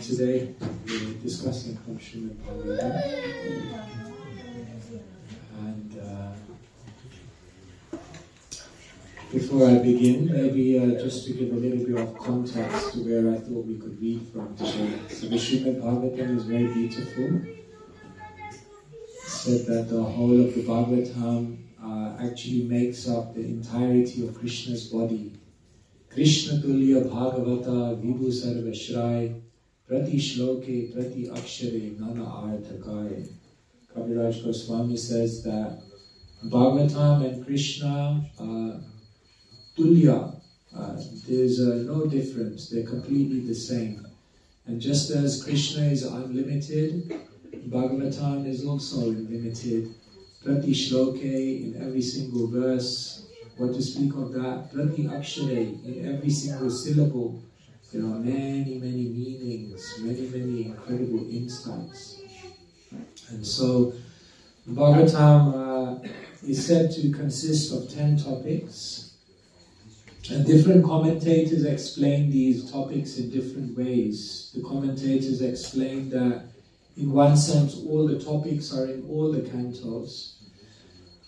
Today we're discussing from Srimad Bhagavan, and before I begin, maybe just to give a little bit of context to where I thought we could read from today. So the Srimad Bhagavatam is very beautiful. It said that the whole of the Bhagavatam actually makes up the entirety of Krishna's body. Krishna Tulya Bhagavata Vibhu Sarva Shrai Prati Shloke Prati Akshare Nana Arthakaya. Kaviraj Goswami says that Bhagavatam and Krishna are tulya. There's no difference. They're completely the same. And just as Krishna is unlimited, Bhagavatam is also unlimited. Prati shloke, in every single verse. What to speak of that? Prati akshare, in every single syllable. There are many, many meanings, many, many incredible insights. And so, Bhagavatam is said to consist of 10 topics. And different commentators explain these topics in different ways. The commentators explain that in one sense all the topics are in all the cantos.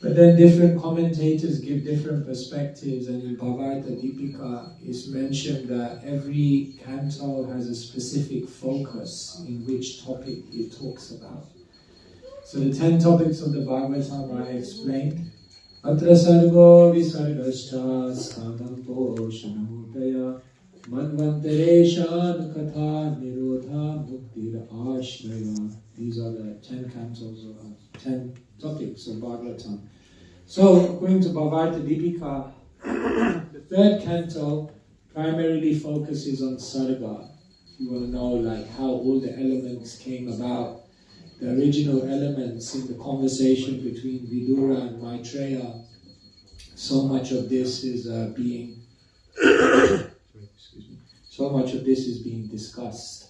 But then different commentators give different perspectives, and in Bhagavata Deepika it's mentioned that every canto has a specific focus in which topic it talks about. So the 10 topics of the Bhagavatam I explained. Atra sargo visargascha skandam poshanamutaya manvantareshan katha nirodha muktir ashraya. These are the 10 cantos of 10 topics of Bhagavatam. So, according to Bhagavata Deepika, the third canto primarily focuses on sarga. If you want to know like how all the elements came about, the original elements in the conversation between Vidura and Maitreya, so much of this is being discussed.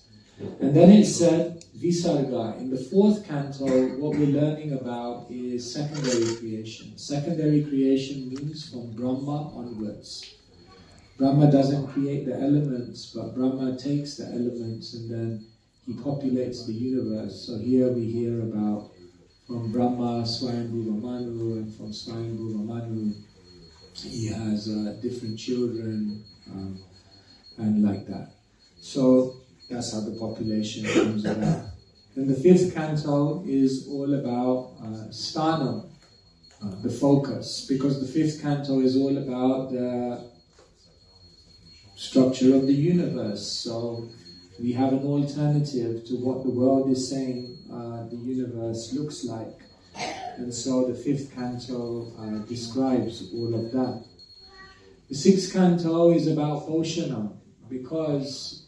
And then it said, Visarga. In the fourth canto, what we're learning about is secondary creation. Secondary creation means from Brahma onwards. Brahma doesn't create the elements, but Brahma takes the elements and then he populates the universe. So here we hear about from Brahma, Svayam Manu, and from Svayam Manu, he has different children, and like that. So that's how the population comes about. Then the fifth canto is all about sthana, the focus, because the fifth canto is all about the structure of the universe. So we have an alternative to what the world is saying the universe looks like. And so the fifth canto describes all of that. The sixth canto is about Poshana, because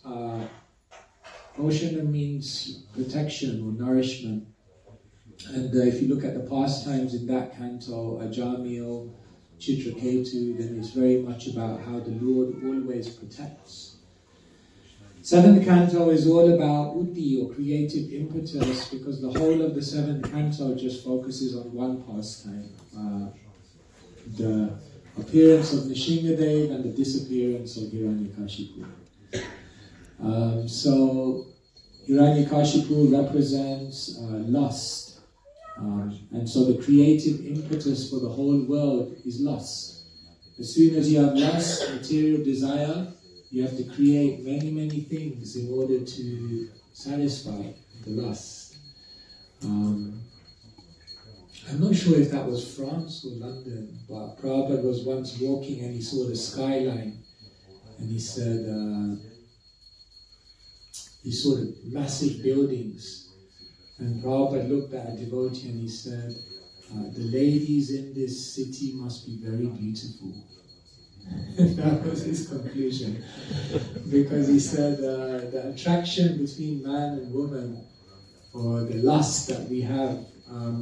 Poshana means protection or nourishment. And if you look at the pastimes in that canto, Ajamil, Chitraketu, then it's very much about how the Lord always protects. Seventh canto is all about Uti or creative impetus, because the whole of the seventh canto just focuses on one pastime. The appearance of Nishingadev and the disappearance of Hiranyakashipu. So Hiranyakashipu represents lust. And so the creative impetus for the whole world is lust. As soon as you have lust, material desire, you have to create many, many things in order to satisfy the lust. I'm not sure if that was France or London, but Prabhupada was once walking and he saw the skyline, and he said, he saw the massive buildings, and Prabhupada looked at a devotee and he said, the ladies in this city must be very beautiful. That was his conclusion, because he said the attraction between man and woman, or the lust that we have,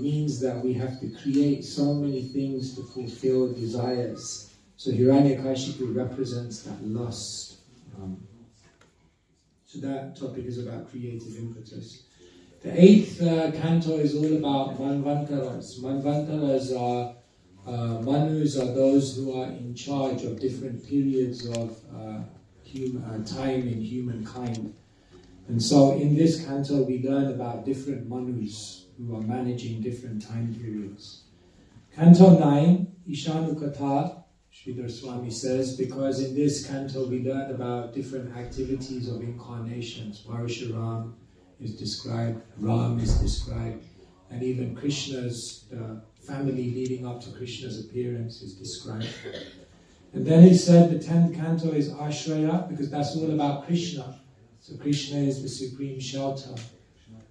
means that we have to create so many things to fulfill desires. So Hiranyakashipu represents that lust. So that topic is about creative impetus. The eighth canto is all about Manvantaras. Manvantaras are Manus are those who are in charge of different periods of time in humankind. And so in this canto we learn about different Manus who are managing different time periods. Canto 9, Ishanukatha, Sridhar Swami says, because in this canto we learn about different activities of incarnations. Parashuram is described, Ram is described, and even Krishna's family leading up to Krishna's appearance is described. And then he said the 10th canto is Ashraya, because that's all about Krishna. So Krishna is the supreme shelter.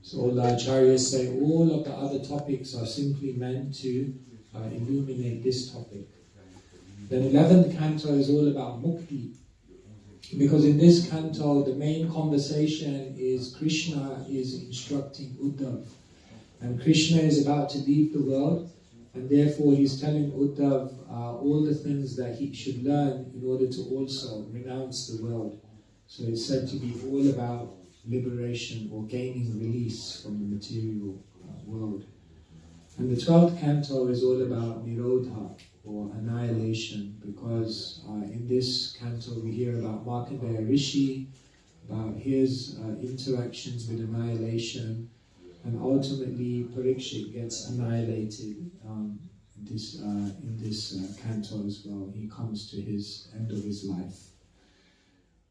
So all the acharyas say all of the other topics are simply meant to illuminate this topic. Then 11th canto is all about mukti, because in this canto the main conversation is Krishna is instructing Uddhav, and Krishna is about to leave the world, and therefore he's telling Uddhav all the things that he should learn in order to also renounce the world. So it's said to be all about liberation or gaining release from the material world. And the 12th canto is all about Nirodha, or annihilation, because in this canto we hear about Markandeya Rishi, about his interactions with annihilation, and ultimately Parikshit gets annihilated in this canto as well. He comes to his end of his life.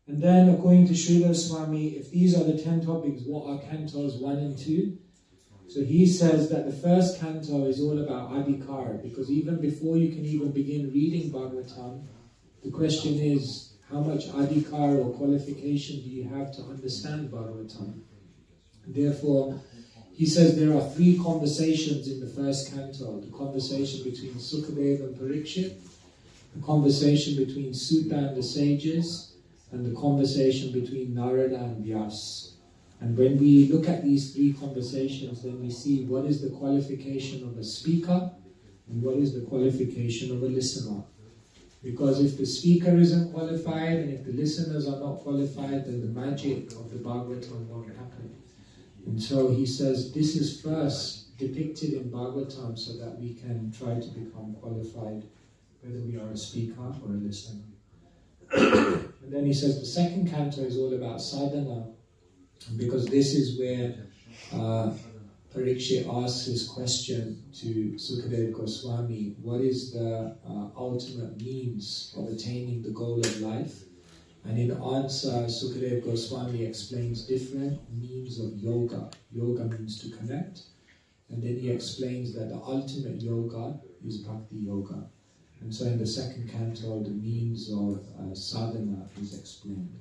And then, according to Srila Swami, if these are the 10 topics, what are cantos 1 and 2? So he says that the first canto is all about adhikar, because even before you can even begin reading Bhagavatam, the question is, how much adhikar or qualification do you have to understand Bhagavatam? Therefore, he says there are 3 conversations in the first canto. The conversation between Sukadeva and Parikshit, the conversation between Sutta and the sages, and the conversation between Narada and Vyas. And when we look at these 3 conversations, then we see what is the qualification of a speaker and what is the qualification of a listener. Because if the speaker isn't qualified and if the listeners are not qualified, then the magic of the Bhagavatam won't happen. And so he says this is first depicted in Bhagavatam so that we can try to become qualified, whether we are a speaker or a listener. And then he says the second canto is all about sadhana, because this is where Parikshit asks his question to Sukadeva Goswami, what is the ultimate means of attaining the goal of life? And in answer, Sukadeva Goswami explains different means of yoga. Yoga means to connect. And then he explains that the ultimate yoga is bhakti yoga. And so in the second canto, the means of sadhana is explained.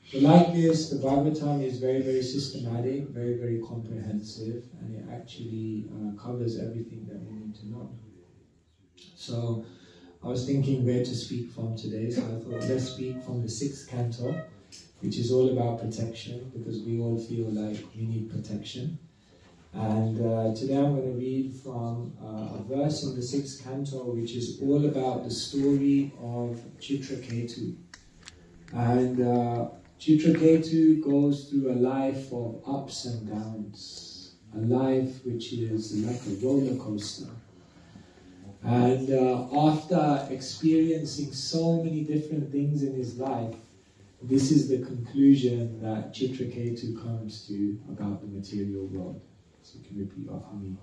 So like this, the Bhagavatam is very, very systematic, very, very comprehensive, and it actually covers everything that we need to know. So I was thinking where to speak from today, so I thought let's speak from the 6th canto, which is all about protection, because we all feel like we need protection. And today I'm going to read from a verse in the 6th canto, which is all about the story of Chitraketu. And Chitraketu goes through a life of ups and downs, a life which is like a roller coaster. And after experiencing so many different things in his life, this is the conclusion that Chitraketu comes to about the material world. So you can repeat after me.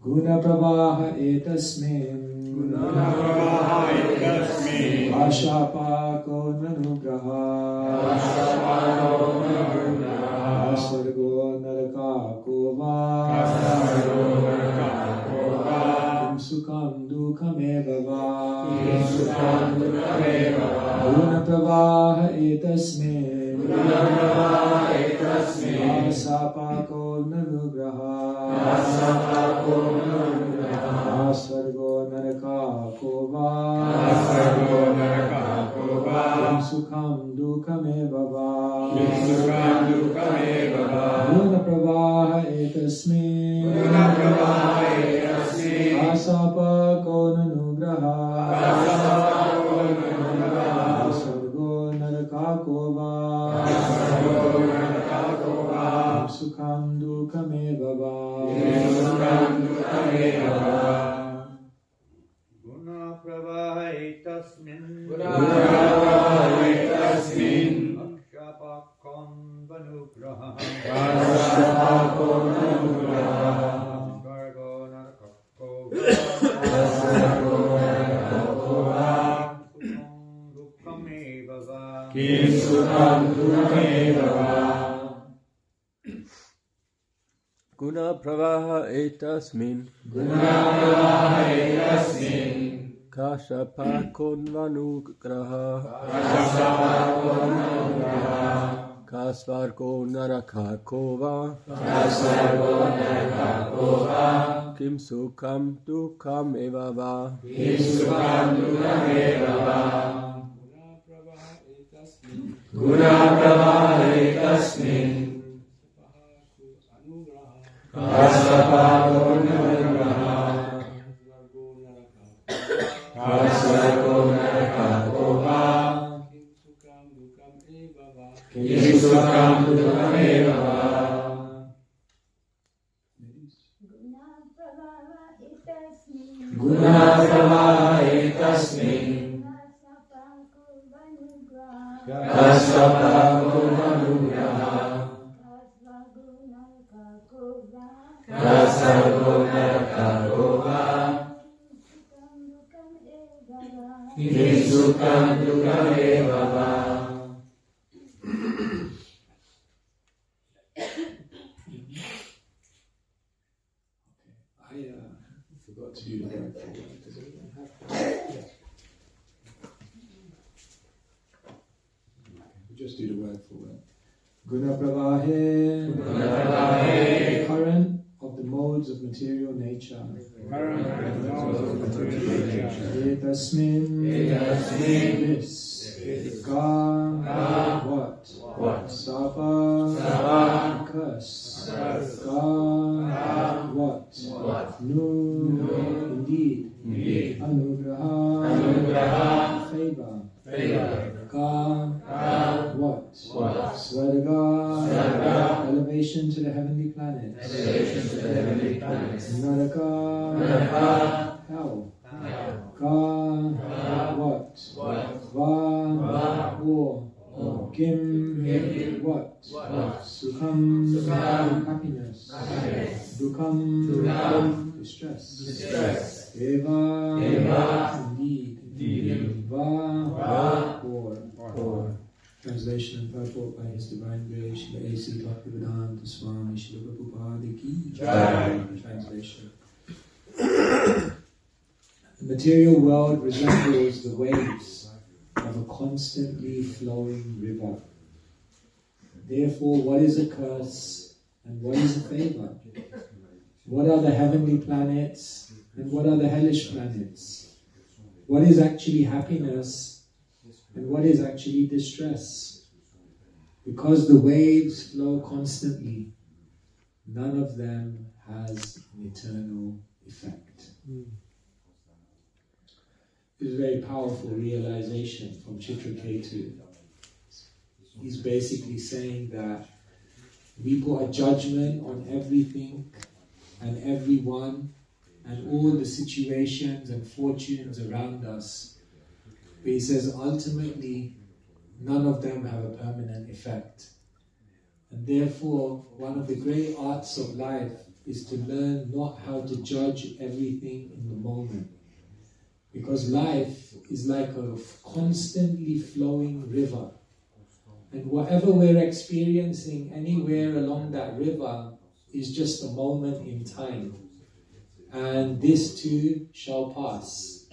Guna pravaha etasmin, Guna pravaha etasmin, Ashapako nanugraha, Ashapako nanugraha, Asargo naraka kova, Asargo naraka kova, Sukam dukam evava, Sukam dukam evava, Guna pravaha etasmin, Guna pravaha etasmin, Asapako nanugraha, Asapako nanugraha, Asargo naraka kova, Asargo naraka kova, Sukam dukam evava, Sukam dukam evava, Guna pravaha etasmin, Guna pravaha etasmin, Asapako nanugraha, Asapako nanugraha, Asargo naraka kova, Asargo naraka kova, Sukam dukam evava, Sukam dukam evava. Guna pravaha etasmin, Guna pravaha etasmin, Akshapakon vanugraha, Akshapakon vanugraha, Asargo narakakova, Asargo narakakova, Sukam dukam evava, Sukam dukam evava. Guna pravaha etasmin, Guna pravaha etasmin, Kashapakon vanugraha, Kashapakon vanugraha, Kasvargo narakakova. Kim sukam dukam evava. Guna pravaha etasmin. Kasvargo narakakova. Kasvargo narakakova. Yesukam dukam evava. Guna pravaha etasmin. Kasvapago manugraha. Kasvargo narakakova. Yesukam dukam evava. Forgot to do the word for word. We just do the word for word. Guna pravahe, the current of the modes of material nature. Etasmin, this. Ka, what? Sapa, curse. Ka, what? Nu, indeed. Anugraha, favor. Ka, what? Swarga, elevation to the heavenly planets. Naraka, hell. Ka, what? Va, war. Kim, what? Sukham, happiness. Dukam, distress. Eva, indeed. Va, war. Translation and purport by His Divine Grace, Srila A.C. Bhagavan Swami Srila Prabhupada Ki Jai. Translation. The material world resembles the waves of a constantly flowing river. Therefore, what is a curse and what is a favor? What are the heavenly planets and what are the hellish planets? What is actually happiness and what is actually distress? Because the waves flow constantly, none of them has an eternal effect. It's a very powerful realization from Chitraketu. He's basically saying that we put a judgment on everything and everyone and all the situations and fortunes around us. But he says ultimately none of them have a permanent effect. And therefore one of the great arts of life is to learn not how to judge everything in the moment. Because life is like a constantly flowing river. And whatever we're experiencing anywhere along that river is just a moment in time. And this too shall pass.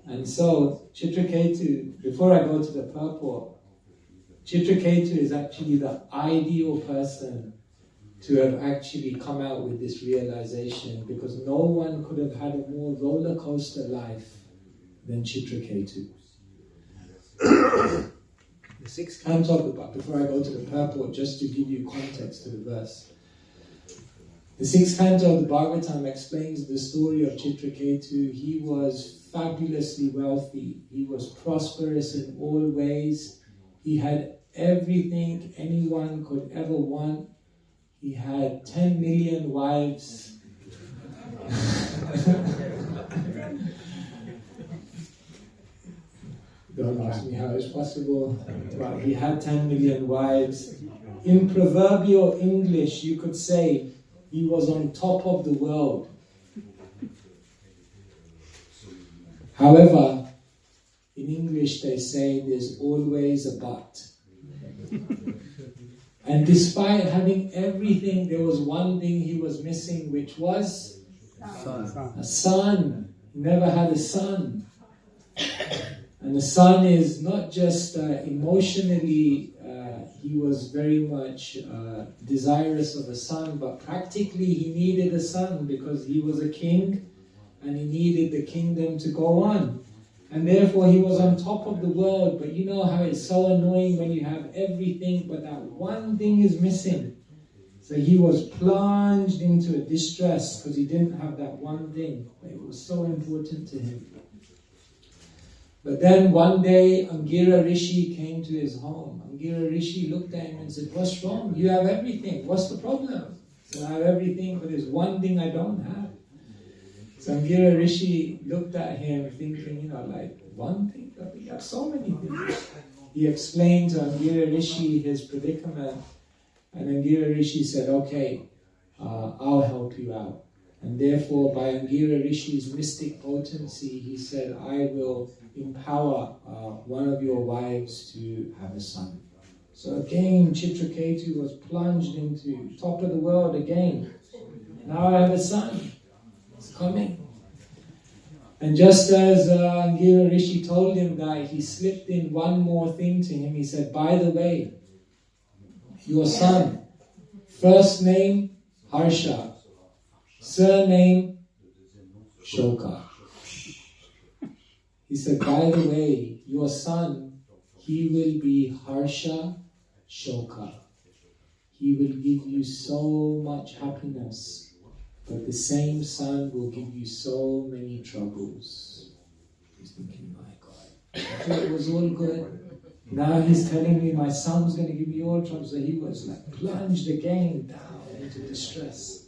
And so, Chitraketu, before I go to the purport, Chitraketu is actually the ideal person to have actually come out with this realization, because no one could have had a more roller coaster life than Chitraketu. The sixth canto of the Bhagavatam, before I go to the purport, just to give you context to the verse. The sixth canto of the Bhagavatam explains the story of Chitraketu. He was fabulously wealthy. He was prosperous in all ways. He had everything anyone could ever want. He had 10 million wives. Don't ask me how it's possible, but he had 10 million wives. In proverbial English, you could say he was on top of the world. However, in English they say there's always a but. And despite having everything, there was one thing he was missing, which was a son. He never had a son. And the son is not just emotionally he was very much desirous of a son, but practically he needed a son because he was a king and he needed the kingdom to go on. And therefore he was on top of the world, but you know how it's so annoying when you have everything but that one thing is missing. So he was plunged into a distress because he didn't have that one thing. It was so important to him. But then one day Angira Rishi came to his home. Angira Rishi looked at him and said, "What's wrong? You have everything. What's the problem?" So I have everything, but there's one thing I don't have. So Angira Rishi looked at him thinking, like, one thing? But we have so many things. He explained to Angira Rishi his predicament, and Angira Rishi said, "Okay, I'll help you out." And therefore, by Angira Rishi's mystic potency, he said, "I will empower one of your wives to have a son." So again, Chitraketu was plunged into top of the world again. Now I have a son. It's coming. And just as Angira Rishi told him that, he slipped in one more thing to him. He said, "By the way, your son, first name Harsha, surname Shoka." He said, "By the way, your son, he will be Harsha Shoka. He will give you so much happiness, but the same son will give you so many troubles." He's thinking, my God, I thought it was all good. Now he's telling me my son's going to give me all trouble. So he was like plunged again down into distress.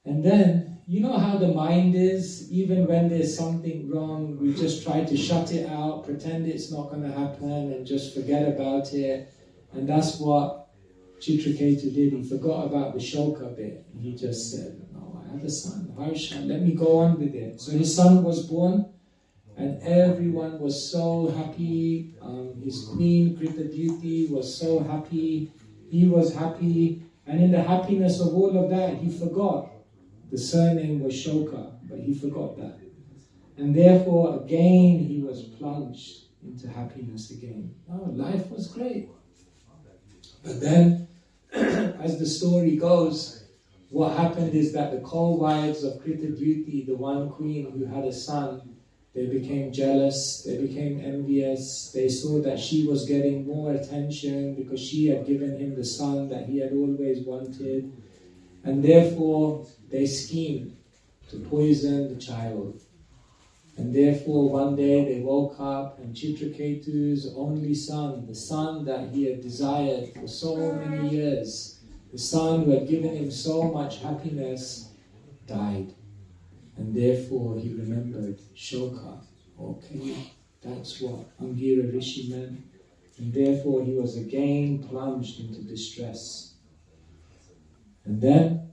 And then, you know how the mind is, even when there's something wrong, we just try to shut it out, pretend it's not going to happen, and just forget about it. And that's what Chitraketu did. He forgot about the Shoka bit. He just said, "No, I have a son, Harsha, let me go on with it." So his son was born, and everyone was so happy. His queen, Kritadyuti, was so happy. He was happy. And in the happiness of all of that, he forgot. The surname was Shoka, but he forgot that. And therefore, again, he was plunged into happiness again. Oh, life was great. But then, as the story goes, what happened is that the co-wives of Kritadyuti, the one queen who had a son, they became jealous, they became envious. They saw that she was getting more attention because she had given him the son that he had always wanted. And therefore, they schemed to poison the child. And therefore, one day they woke up and Chitraketu's only son, the son that he had desired for so many years, the son who had given him so much happiness, died. And therefore, he remembered Shoka. Okay, that's what Angira Rishi meant. And therefore, he was again plunged into distress. And then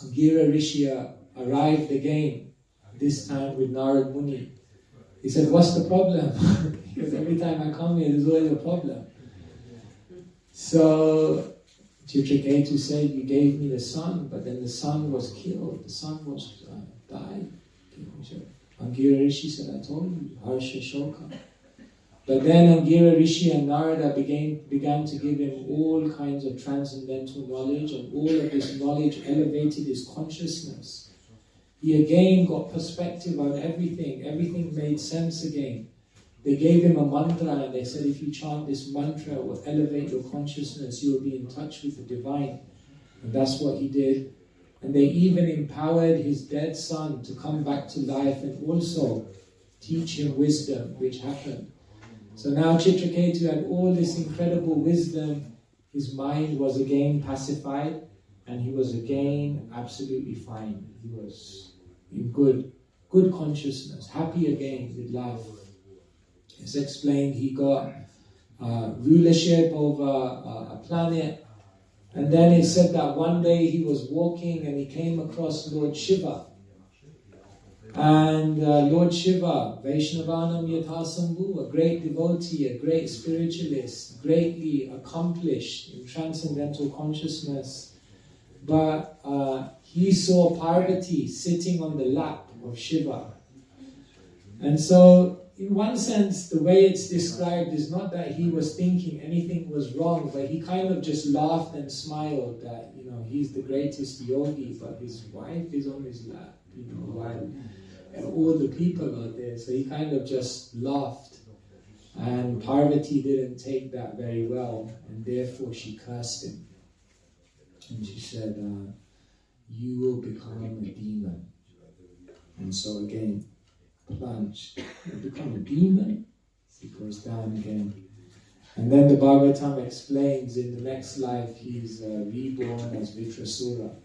Angira Rishi arrived again, this time with Narad Muni. He said, "What's the problem?" Because every time I come here, there's always a problem. So Chitraketu said, "You gave me the son, but then the son was killed. The son was died." Angira Rishi said, "I told you, Harsha Shoka." But then Angira Rishi and Narada began to give him all kinds of transcendental knowledge, and all of this knowledge elevated his consciousness. He again got perspective on everything. Everything made sense again. They gave him a mantra and they said, "If you chant this mantra, it will elevate your consciousness. You will be in touch with the divine." And that's what he did. And they even empowered his dead son to come back to life and also teach him wisdom, which happened. So now Chitraketu had all this incredible wisdom. His mind was again pacified and he was again absolutely fine. He was in good consciousness, happy again with life. It's explained he got rulership over a planet, and then it said that one day he was walking and he came across Lord Shiva. And Lord Shiva, Vaishnavanam Yathasambhu, a great devotee, a great spiritualist, greatly accomplished in transcendental consciousness. But he saw Parvati sitting on the lap of Shiva. And so in one sense, the way it's described is not that he was thinking anything was wrong, but he kind of just laughed and smiled that, he's the greatest yogi, but his wife is on his lap, while all the people are there. So he kind of just laughed. And Parvati didn't take that very well, and therefore she cursed him. And she said, you will become a demon. And so again, plunged. You become a demon. He goes down again. And then the Bhagavatam explains in the next life he's reborn as Vitrasura.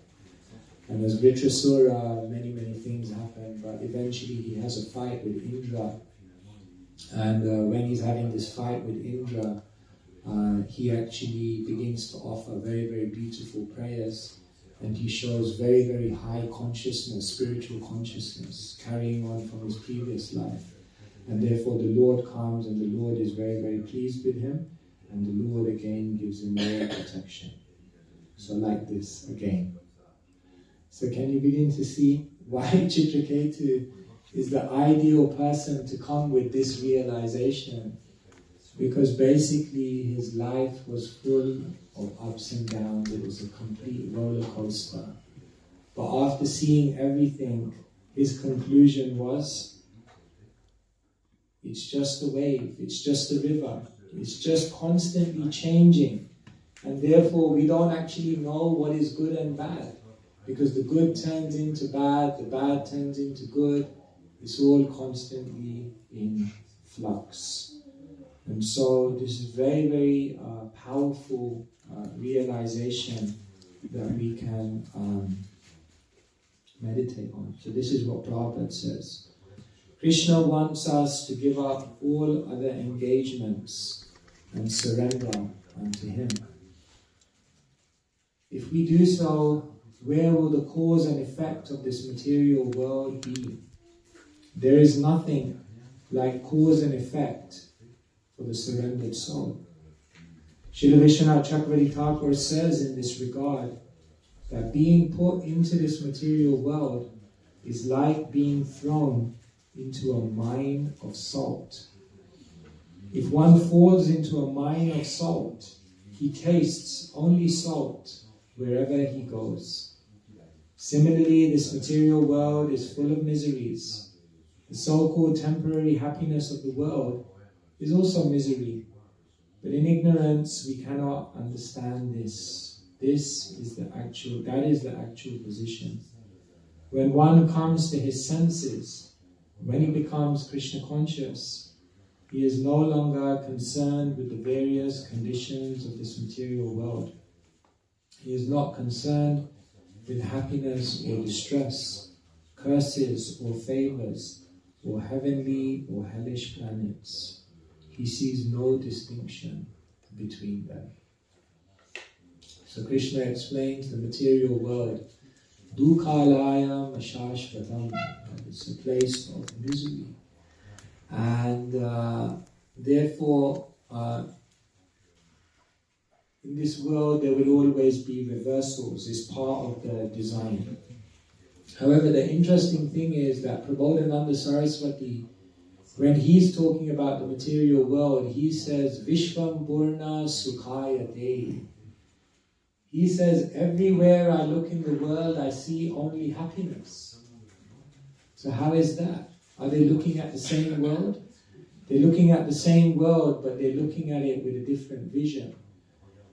And as Vitrasura, many, many things happen, but eventually he has a fight with Indra. And when he's having this fight with Indra, he actually begins to offer very, very beautiful prayers. And he shows very, very high consciousness, spiritual consciousness, carrying on from his previous life. And therefore the Lord comes, and the Lord is very, very pleased with him. And the Lord again gives him more protection. So like this again. So can you begin to see why Chitraketu is the ideal person to come with this realization? Because basically his life was full of ups and downs. It was a complete roller coaster. But after seeing everything, his conclusion was, it's just a wave, it's just a river, it's just constantly changing. And therefore we don't actually know what is good and bad. Because the good turns into bad, the bad turns into good. It's all constantly in flux. And so this is very, very powerful realization that we can meditate on. So this is what Prabhupada says. Krishna wants us to give up all other engagements and surrender unto him. If we do so, where will the cause and effect of this material world be? There is nothing like cause and effect for the surrendered soul. Srila Vishwanath Chakravarti Thakur says in this regard that being put into this material world is like being thrown into a mine of salt. If one falls into a mine of salt, he tastes only salt wherever he goes. Similarly, this material world is full of miseries. The so-called temporary happiness of the world is also misery. But in ignorance, we cannot understand this. That is the actual position. When one comes to his senses, when he becomes Krishna conscious, he is no longer concerned with the various conditions of this material world. He is not concerned with happiness or distress, curses or favors, or heavenly or hellish planets. He sees no distinction between them. So Krishna explains the material world, Dukhalaya Mashashvatam, it's a place of misery. And therefore, in this world there will always be reversals. It's part of the design. However, the interesting thing is that Prabodhananda Saraswati, when he's talking about the material world, he says, Vishvam Purna Sukhayate. He says, everywhere I look in the world, I see only happiness. So how is that? Are they looking at the same world? They're looking at the same world, but they're looking at it with a different vision.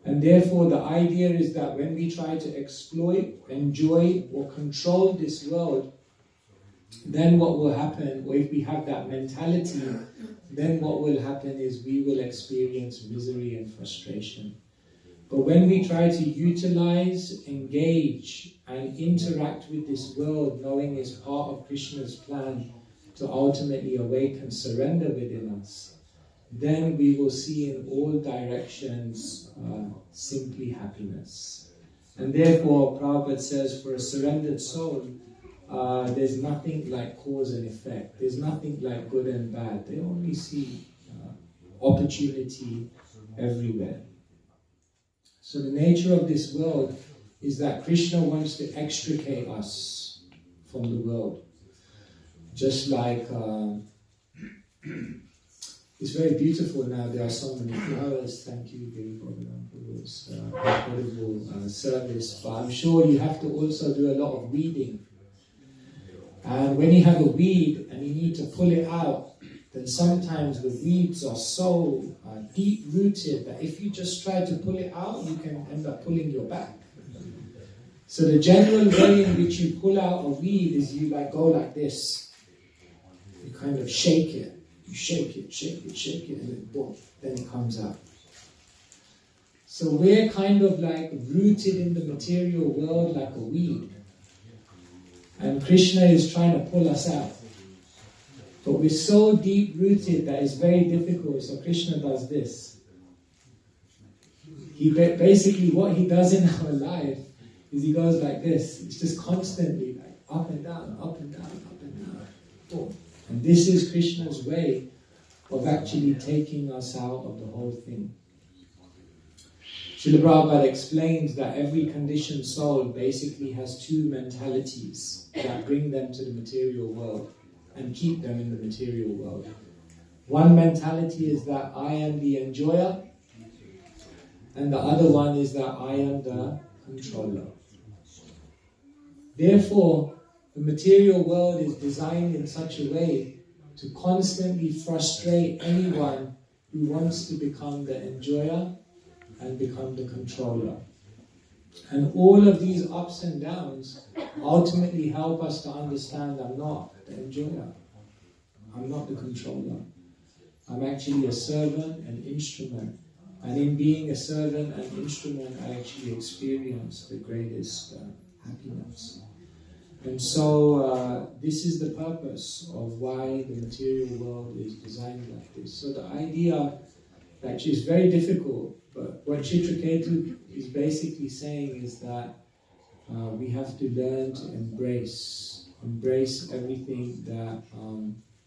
And therefore, the idea is that when we try to exploit, enjoy, or control this world, then what will happen, or if we have that mentality, then what will happen is we will experience misery and frustration. But when we try to utilize, engage, and interact with this world, knowing it's part of Krishna's plan to ultimately awaken surrender within us, then we will see in all directions simply happiness. And therefore, Prabhupada says, for a surrendered soul, there's nothing like cause and effect. There's nothing like good and bad. They only see opportunity everywhere. So the nature of this world is that Krishna wants to extricate us from the world. Just like It's very beautiful now. There are so many flowers. Thank you, Bhagavan, for this incredible service. But I'm sure you have to also do a lot of weeding. And when you have a weed and you need to pull it out, then sometimes the weeds are so deep-rooted that if you just try to pull it out, you can end up pulling your back. So the general way in which you pull out a weed is you go like this. You kind of shake it. You shake it, and then boom, then it comes out. So we're kind of rooted in the material world like a weed. And Krishna is trying to pull us out. But we're so deep-rooted that it's very difficult. So Krishna does this. Basically what he does in our life is he goes like this. It's just constantly up and down, up and down, up and down. Boom. And this is Krishna's way of actually taking us out of the whole thing. Srila Prabhupada explains that every conditioned soul basically has two mentalities that bring them to the material world and keep them in the material world. One mentality is that I am the enjoyer, and the other one is that I am the controller. Therefore, the material world is designed in such a way to constantly frustrate anyone who wants to become the enjoyer and become the controller. And all of these ups and downs ultimately help us to understand I'm not the enjoyer. I'm not the controller. I'm actually a servant and instrument. And in being a servant and instrument, I actually experience the greatest happiness. And so this is the purpose of why the material world is designed like this. So the idea, actually, is very difficult, but what Chitraketu is basically saying is that we have to learn to embrace everything that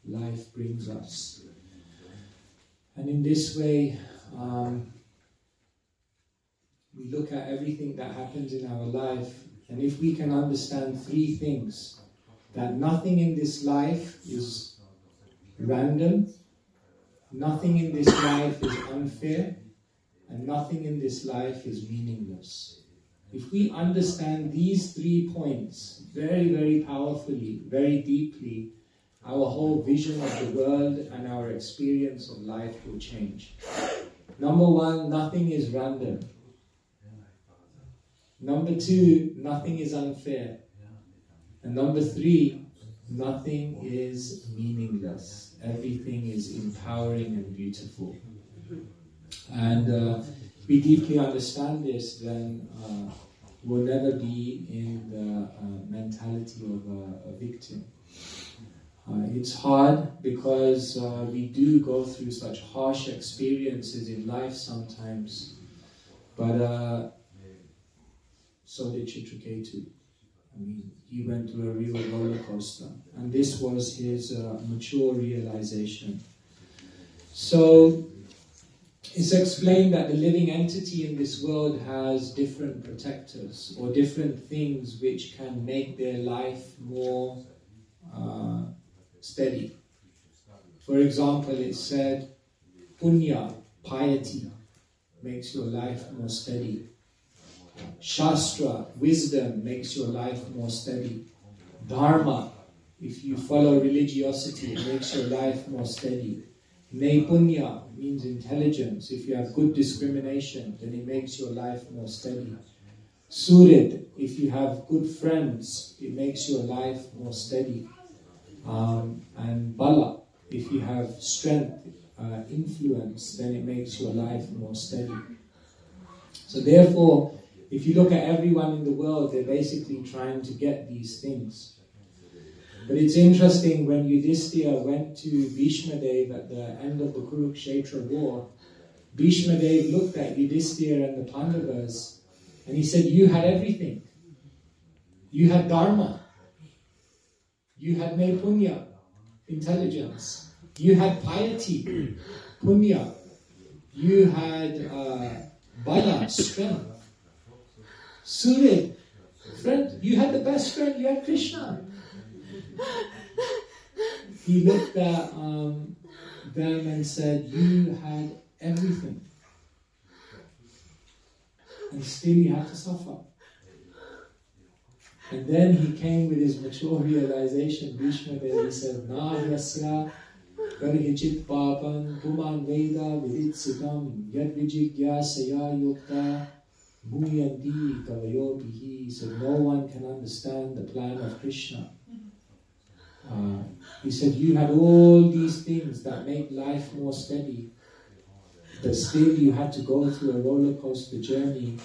life brings us. And in this way, we look at everything that happens in our life, and if we can understand three things, that nothing in this life is random, nothing in this life is unfair, and nothing in this life is meaningless. If we understand these 3 points very, very powerfully, very deeply, our whole vision of the world and our experience of life will change. Number 1, nothing is random. Number 2, nothing is unfair. And number 3, nothing is meaningless. Everything is empowering and beautiful. And if we deeply understand this, then we'll never be in the mentality of a victim. It's hard because we do go through such harsh experiences in life sometimes, but so did Chitraketu. I mean, he went through a real roller coaster, and this was his mature realization. So it's explained that the living entity in this world has different protectors or different things which can make their life more steady. For example, it said, punya, piety, makes your life more steady. Shastra, wisdom, makes your life more steady. Dharma, if you follow religiosity, it makes your life more steady. Naipunya means intelligence. If you have good discrimination, then it makes your life more steady. Surid, if you have good friends, it makes your life more steady. And Bala, if you have strength, influence, then it makes your life more steady. So therefore, if you look at everyone in the world, they're basically trying to get these things. But it's interesting, when Yudhishthira went to Bhishma Dev at the end of the Kurukshetra war, Bhishma Dev looked at Yudhishthira and the Pandavas, and he said, you had everything. You had Dharma. You had Naipunya, intelligence. You had piety, Punya. You had Bala, strength. Surid, friend, you had the best friend, you had Krishna. he looked at them and said, you had everything. And still you had to suffer. And then he came with his mature realization, Bhishma, and he said, Na yasya garhichit papan puman veda viditsitam yad vijigyasaya yukta bhuyanti kavayopihi. So no one can understand the plan of Krishna. He said, you had all these things that make life more steady, but still you had to go through a roller coaster journey.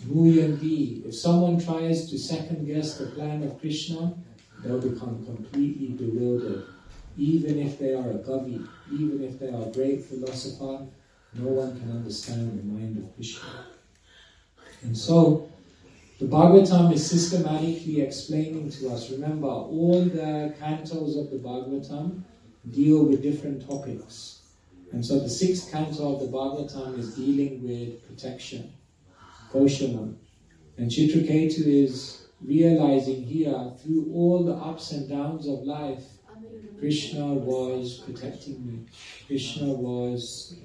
Bhuyanti. If someone tries to second guess the plan of Krishna, they'll become completely bewildered. Even if they are a kavi, even if they are a great philosopher, no one can understand the mind of Krishna. And so, the Bhagavatam is systematically explaining to us. Remember, all the cantos of the Bhagavatam deal with different topics. And so the 6th canto of the Bhagavatam is dealing with protection, Koshanam. And Chitraketu is realizing here, through all the ups and downs of life, Krishna was protecting me. Krishna was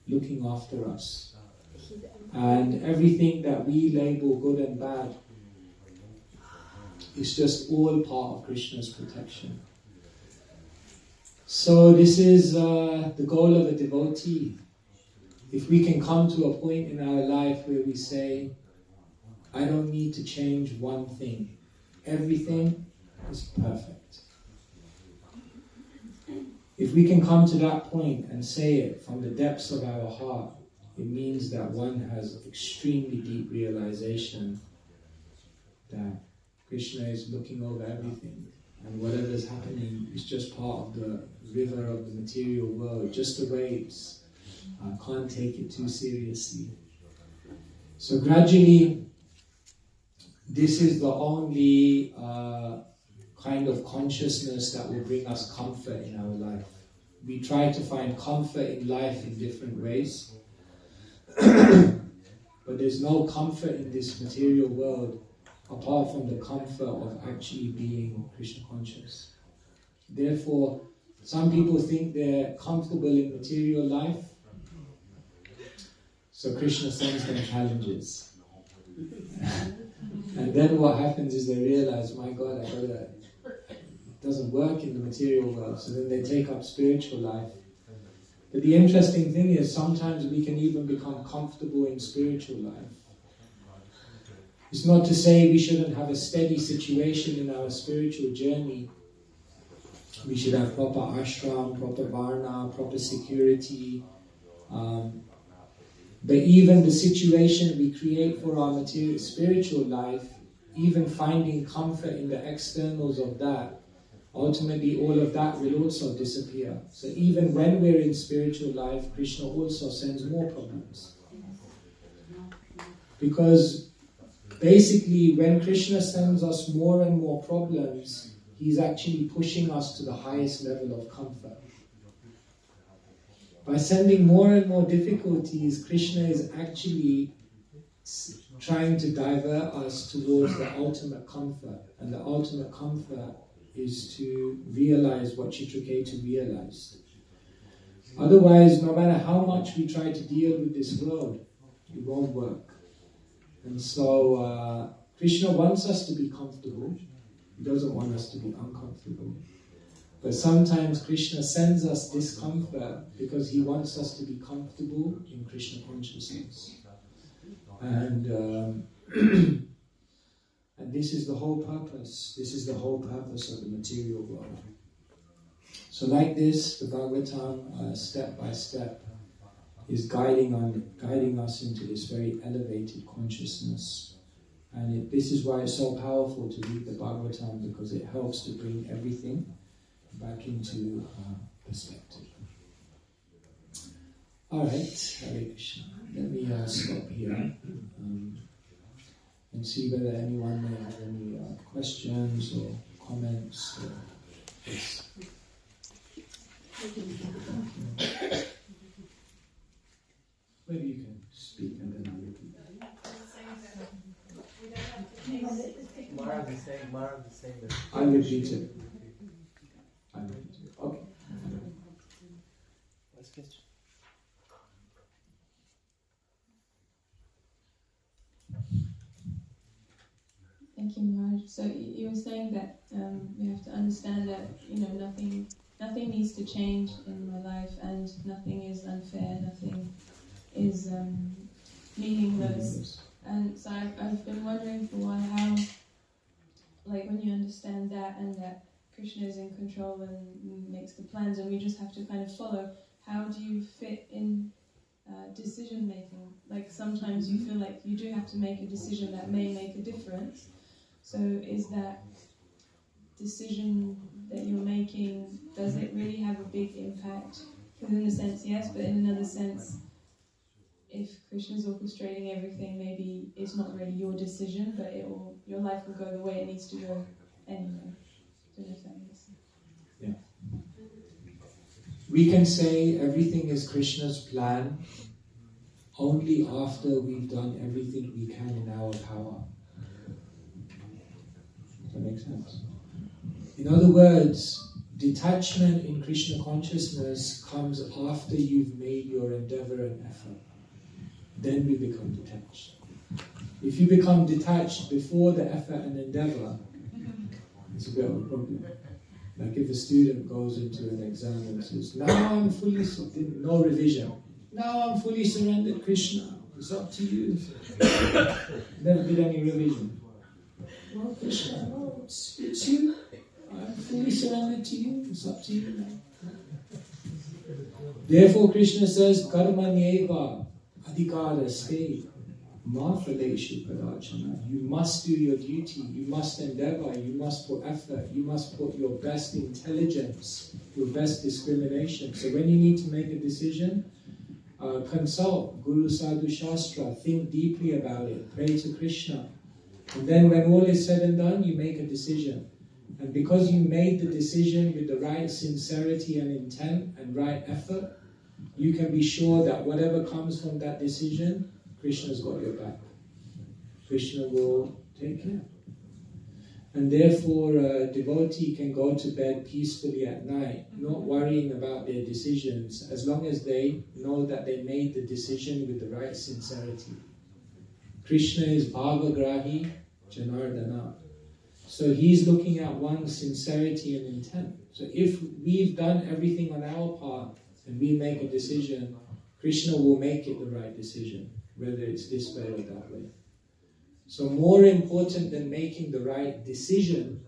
looking after us. And everything that we label good and bad is just all part of Krishna's protection. So this is the goal of a devotee. If we can come to a point in our life where we say, I don't need to change one thing. Everything is perfect. If we can come to that point and say it from the depths of our heart, it means that one has extremely deep realization that Krishna is looking over everything, and whatever is happening is just part of the river of the material world, just the waves. Can't take it too seriously. So gradually, this is the only kind of consciousness that will bring us comfort in our life. We try to find comfort in life in different ways. But there's no comfort in this material world apart from the comfort of actually being Krishna conscious. Therefore, some people think they're comfortable in material life, so Krishna sends them challenges. And then what happens is they realize, my God, it doesn't work in the material world, so then they take up spiritual life. But the interesting thing is, sometimes we can even become comfortable in spiritual life. It's not to say we shouldn't have a steady situation in our spiritual journey. We should have proper ashram, proper varna, proper security. But even the situation we create for our material spiritual life, even finding comfort in the externals of that, ultimately all of that will also disappear. So even when we're in spiritual life, Krishna also sends more problems. Because basically when Krishna sends us more and more problems, he's actually pushing us to the highest level of comfort. By sending more and more difficulties, Krishna is actually trying to divert us towards the ultimate comfort. And the ultimate comfort is to realize what Chitraketu realized. Otherwise, no matter how much we try to deal with this world, it won't work. And so Krishna wants us to be comfortable. He doesn't want us to be uncomfortable. But sometimes Krishna sends us discomfort because he wants us to be comfortable in Krishna consciousness. And this is the whole purpose. This is the whole purpose of the material world. So like this, the Bhagavatam, step by step, is guiding us into this very elevated consciousness. And this is why it's so powerful to read the Bhagavatam, because it helps to bring everything back into perspective. Alright, Hare Krishna. Let me stop here and see whether anyone may have any questions or comments. Yes. Maybe you can speak and then I'll repeat. Maharaja is saying that. I'll repeat it. Thank you, Maharaj. So you were saying that we have to understand that nothing needs to change in my life, and nothing is unfair, nothing is meaningless. And so I've been wondering for a while how, like, when you understand that and that Krishna is in control and makes the plans, and we just have to kind of follow. How do you fit in decision making? Like sometimes you feel like you do have to make a decision that may make a difference. So is that decision that you're making, does it really have a big impact? Because in a sense, yes, but in another sense, if Krishna's orchestrating everything, maybe it's not really your decision, but your life will go the way it needs to go anyway. I don't know if that makes sense. Yeah. We can say everything is Krishna's plan only after we've done everything we can in our power. Does that make sense? In other words, detachment in Krishna consciousness comes after you've made your endeavor and effort. Then we become detached. If you become detached before the effort and endeavor, it's a bit of a problem. Like if a student goes into an exam and says, now I'm fully, no revision. Now I'm fully surrendered, Krishna. It's up to you. Never did any revision. Well, Krishna, no, it's you. I'm fully surrendered to you. It's up to you now. Therefore, Krishna says, Karmanyeva adhikara stay. You must do your duty, you must endeavor, you must put effort, you must put your best intelligence, your best discrimination. So when you need to make a decision, consult Guru Sadhu Shastra, think deeply about it, pray to Krishna. And then when all is said and done, you make a decision. And because you made the decision with the right sincerity and intent and right effort, you can be sure that whatever comes from that decision, Krishna's got your back. Krishna will take care. And therefore, a devotee can go to bed peacefully at night, not worrying about their decisions, as long as they know that they made the decision with the right sincerity. Krishna is Bhavagrahi Janardana. So he's looking at one's sincerity and intent. So if we've done everything on our part and we make a decision, Krishna will make it the right decision, whether it's this way or that way. So more important than making the right decision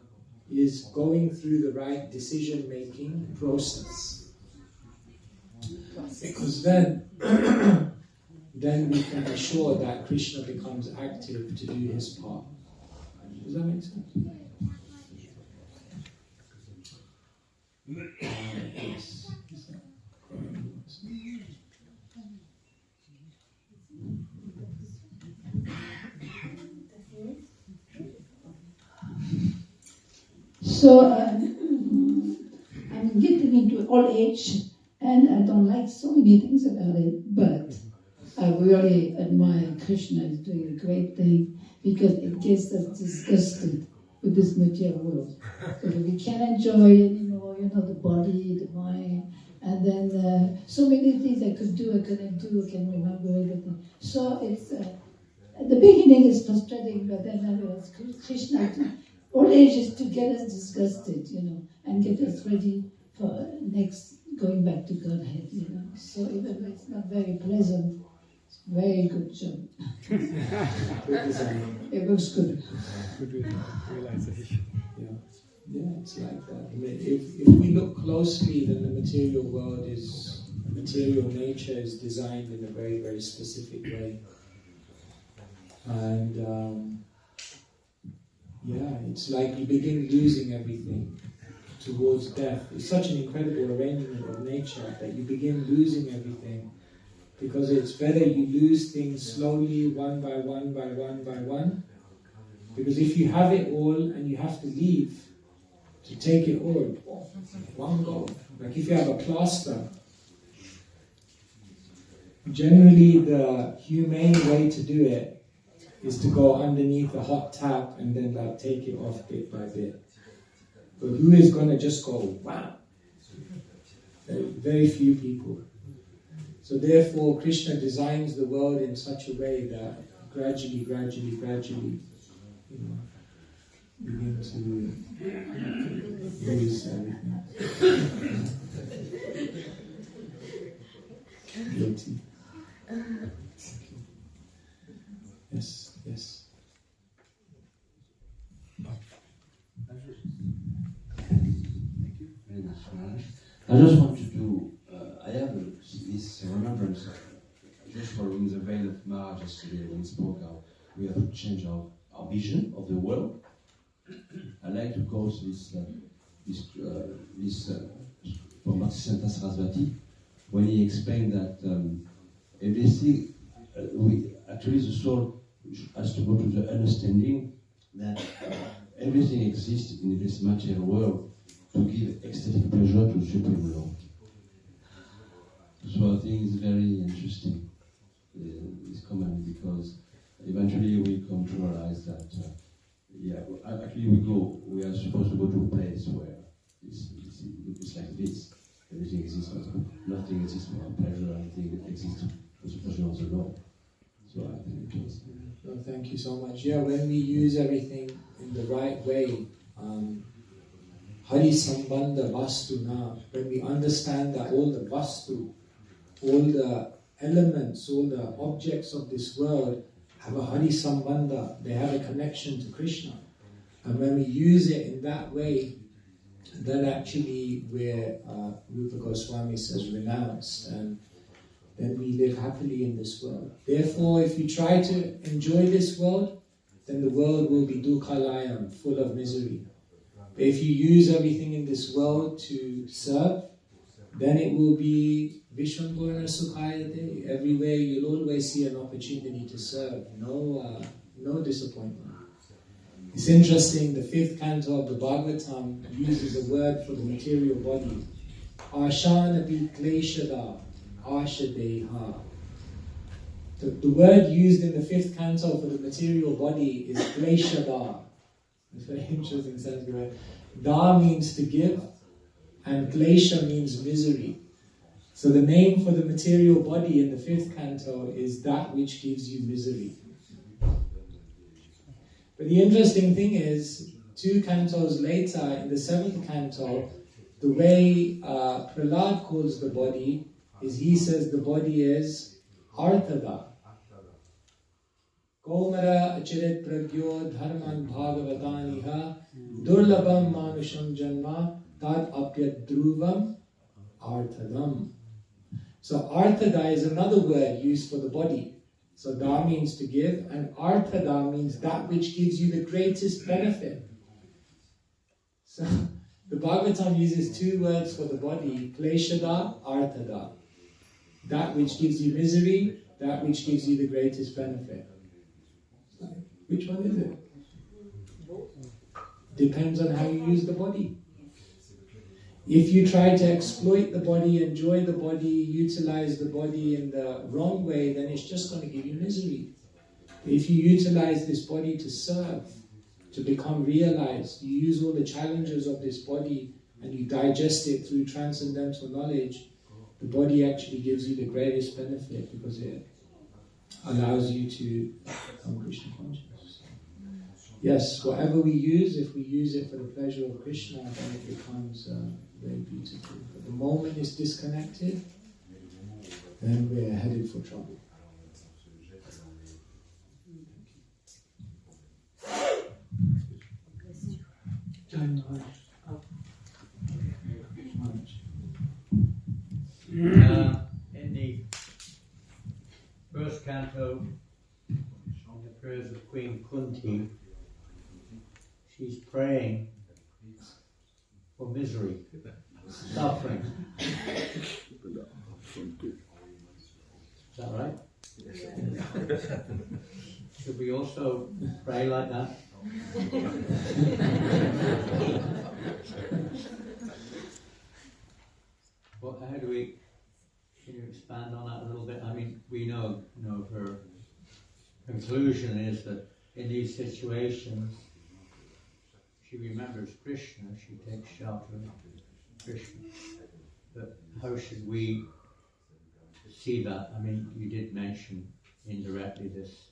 is going through the right decision-making process. Because then we can be sure that Krishna becomes active to do his part. Does that make sense? Yes. So I'm getting into old age, and I don't like so many things about it, but I really admire Krishna is doing a great thing, because it gets us disgusted with this material world. So we can't enjoy it anymore, the body, the mind, and then so many things I could do, I couldn't do, I can remember everything. So it's, at the beginning it's frustrating, but then I realized Krishna, old age is to get us disgusted, and get us ready for next, going back to Godhead, So even if it's not very pleasant, it's a very good job. It looks good. Good realization. Yeah, it's like that. I mean, if we look closely, then the material world material nature is designed in a very, very specific way. And it's like you begin losing everything towards death. It's such an incredible arrangement of nature that you begin losing everything, because it's better you lose things slowly, one by one by one by one. Because if you have it all and you have to leave to take it all, one go. Like if you have a plaster, generally the humane way to do it is to go underneath a hot tap and then take it off bit by bit. But who is going to just go, wow? Very few people. So therefore, Krishna designs the world in such a way that gradually, begin to use everything. Guilty. Yes, yes. Very much, Maharaj. I just wanted to, I have this remembrance, just following the vein of Maharaj yesterday when he spoke how we have to change our vision of the world. I like to go to this from Bhaktisiddhanta Sarasvati, when he explained that everything, actually the soul has to go to the understanding that everything exists in this material world to give ecstatic pleasure to the Supreme Lord. So I think it's very interesting, this comment, because eventually we come to realize that, actually we are supposed to go to a place where it's like this. Everything exists, nothing exists for our pleasure, everything exists for the pleasure of the Lord. So I think it was... Well, thank you so much. Yeah, when we use everything in the right way, Hari Sambandha Vastuna, when we understand that all the Vastu, all the elements, all the objects of this world have a Hari Sambandha, they have a connection to Krishna. And when we use it in that way, then actually we're, Rupa Goswami says, renounced, and then we live happily in this world. Therefore, if you try to enjoy this world, then the world will be dukkhalayam, full of misery. But if you use everything in this world to serve, then it will be Vishwambhurana Sukhayate. Everywhere you'll always see an opportunity to serve. No disappointment. It's interesting, the 5th canto of the Bhagavatam uses a word for the material body. Ashanapi kleshada, ashadeha. The word used in the 5th canto for the material body is kleshada. It's very interesting Sanskrit. Da means to give, and klesha means misery. So the name for the material body in the 5th canto is that which gives you misery. But the interesting thing is, 2 cantos later, in the 7th canto, the way Prahlad calls the body is he says the body is arthada. Komara achirit pragyo dharman bhagavataniha durlabam manusham janma tad apyat dhruvam arthadam. So arthada is another word used for the body. So da means to give, and arthada means that which gives you the greatest benefit. So the Bhagavatam uses 2 words for the body, kleshada, arthada. That which gives you misery, that which gives you the greatest benefit. Which one is it? Depends on how you use the body. If you try to exploit the body, enjoy the body, utilize the body in the wrong way, then it's just going to give you misery. If you utilize this body to serve, to become realized, you use all the challenges of this body and you digest it through transcendental knowledge, the body actually gives you the greatest benefit because it allows you to become Krishna conscious. Yes, whatever we use, if we use it for the pleasure of Krishna, then it becomes very beautiful. But the moment it's disconnected, then we're headed for trouble. In the 1st canto, in the prayers of Queen Kunti, she's praying for misery, suffering. Is that right? Should we also pray like that? Well, how do we, can you expand on that a little bit? I mean, we know her conclusion is that in these situations, she remembers Krishna, she takes shelter of Krishna. But how should we see that? I mean, you did mention indirectly this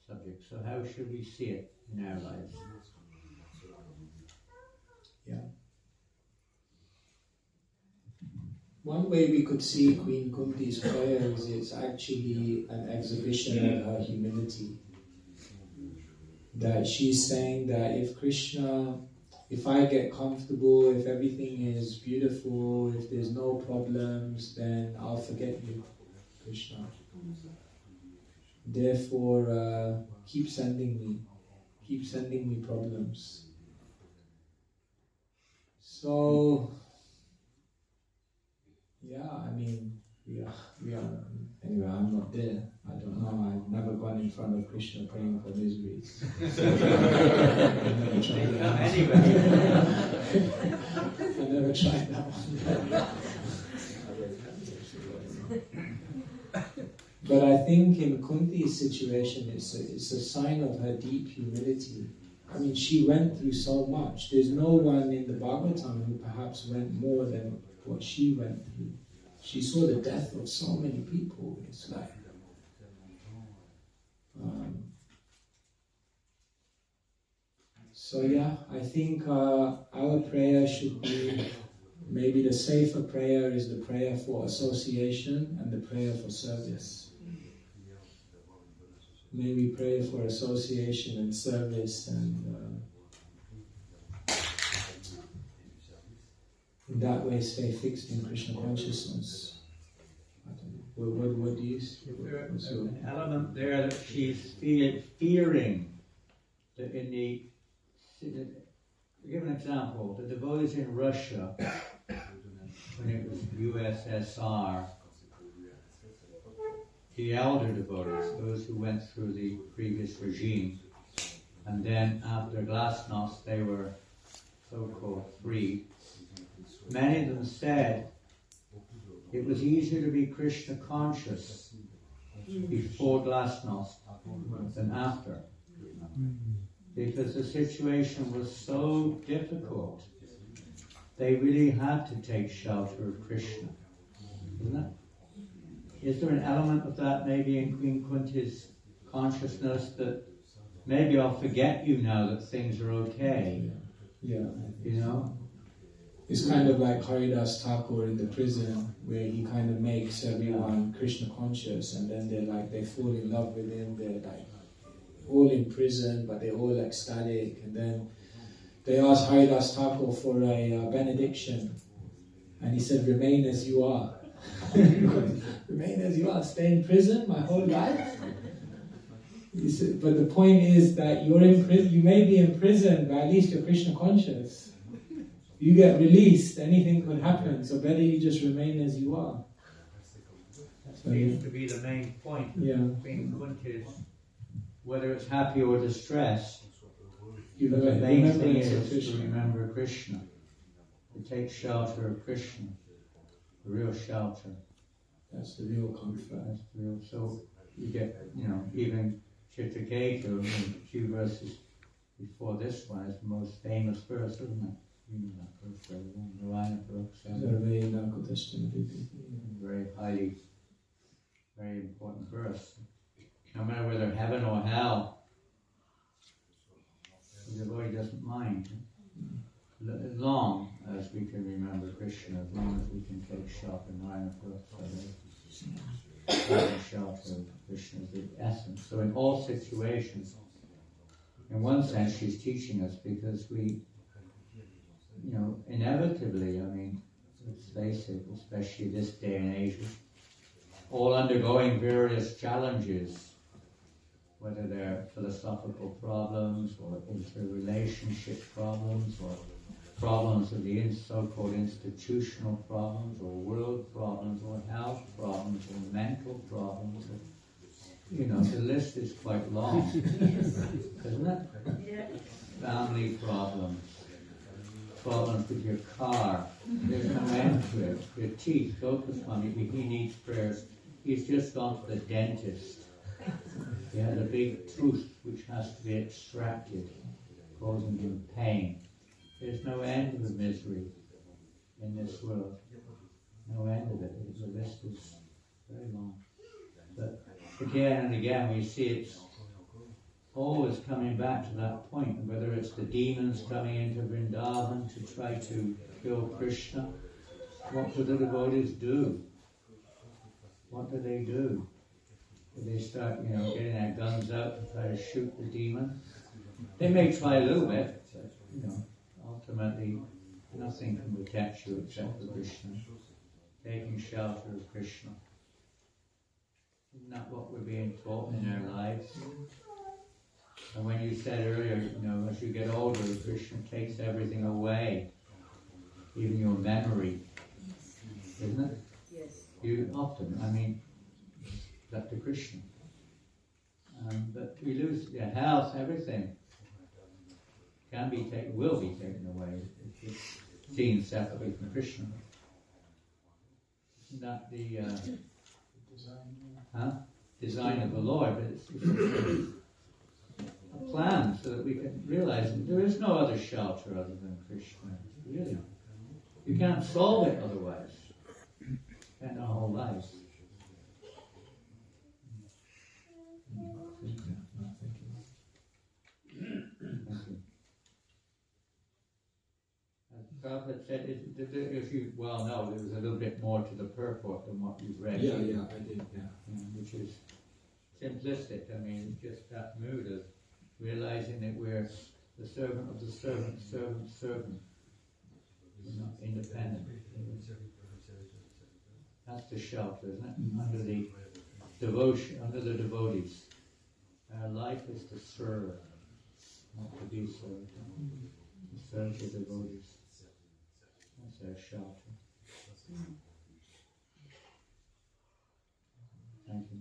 subject, so how should we see it in our lives? Yeah. One way we could see Queen Kunti's prayer is it's actually an exhibition of her humility. That she's saying that if Krishna, if I get comfortable, if everything is beautiful, if there's no problems, then I'll forget you, Krishna. Therefore, keep sending me problems. So, yeah, I mean, we are, anyway, I'm not there. I don't know, I've never gone in front of Krishna praying for miseries. I've never tried that. I've never tried that one. But I think in Kunti's situation, it's a sign of her deep humility. I mean, she went through so much. There's no one in the Bhagavatam who perhaps went more than what she went through. She saw the death of so many people. It's like, so yeah, I think our prayer should be, maybe the safer prayer is the prayer for association and the prayer for service. May we pray for association and service, and in that way stay fixed in Krishna consciousness. I don't know. What do you see? There's an element there that she's fearing that in the, to give an example, the devotees in Russia, when it was USSR, the elder devotees, those who went through the previous regime, and then after Glasnost they were so-called free, many of them said it was easier to be Krishna conscious before Glasnost than after, because the situation was so difficult. They really had to take shelter of Krishna, isn't it? Is there an element of that maybe in Queen Kunti's consciousness that maybe I'll forget you now that things are okay? Yeah. You know? It's kind of like Haridas Thakur in the prison, where he kind of makes everyone Krishna conscious, and then they fall in love with him. They're like all in prison, but they're all ecstatic. And then they ask Haridas Thakur for a benediction, and he said, "Remain as you are." Remain as you are. Stay in prison my whole life. He said, but the point is that you're in prison. You may be in prison, but at least you're Krishna conscious. You get released, anything could happen. So better you just remain as you are. That seems to be the main point. Yeah. Queen Kunti's, whether it's happy or distressed, The the main thing is to remember Krishna, to take shelter of Krishna. The real shelter. That's the real comfort. That's the real. So you get, even Chitraketu, a few verses before this one is the most famous verse, isn't it? You know that verse very well. Narayana very highly, very important verse. No matter whether heaven or hell, the devotee doesn't mind. As long as we can remember Krishna, as long as we can take shelter in Narayana shelter of Krishna is the essence. So in all situations, in one sense she's teaching us, because we, inevitably, let's face it, especially this day and age, all undergoing various challenges, whether they're philosophical problems or interrelationship problems or problems of the so-called institutional problems or world problems or health problems or mental problems. The list is quite long, isn't it? Yeah. Family problems, problems with your car, there's no end to it. Your teeth, focus on it, he needs prayers. He's just gone to the dentist. He has a big tooth which has to be extracted, causing him pain. There's no end of misery in this world. No end of it. The list is very long. But again and again we see it's always coming back to that point, whether it's the demons coming into Vrindavan to try to kill Krishna. What do the devotees do? What do they do? Do they start, getting their guns out and try to shoot the demon? They may try a little bit, but, ultimately nothing can protect you except for Krishna. Taking shelter of Krishna. Isn't that what we're being taught in our lives? And when you said earlier, as you get older, Krishna takes everything away, even your memory, isn't it? Yes. You often, it's up to Krishna. But we lose your health, everything will be taken away if you're seen separately from Krishna. Isn't that the design of the Lord? But it's a plan so that we can realize that there is no other shelter other than Krishna. Really. You can't solve it otherwise. Spend our whole lives. Prabhupada said, if you well know, there was a little bit more to the purport than what you've read. Yeah, I did, Which is simplistic. It's just that mood of realizing that we're the servant of the servant, servant. We're not independent. That's the shelter, isn't it? Under the devotion, under the devotees. Our life is to serve, not to be served. To serve the devotees. That's our shelter. Thank you.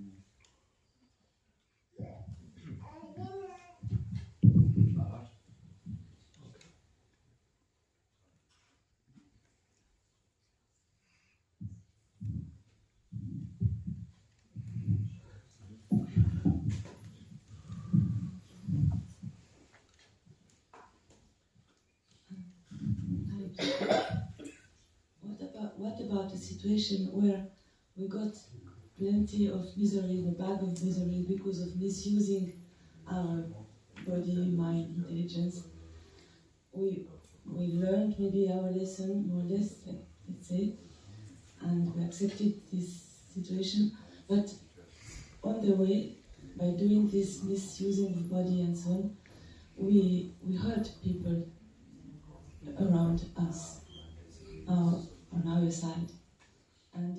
What about a situation where we got plenty of misery, the bag of misery, because of misusing our body, mind, intelligence? We learned maybe our lesson, more or less, let's say, and we accepted this situation. But on the way, by doing this, misusing the body and so on, we hurt people around us, on our side, and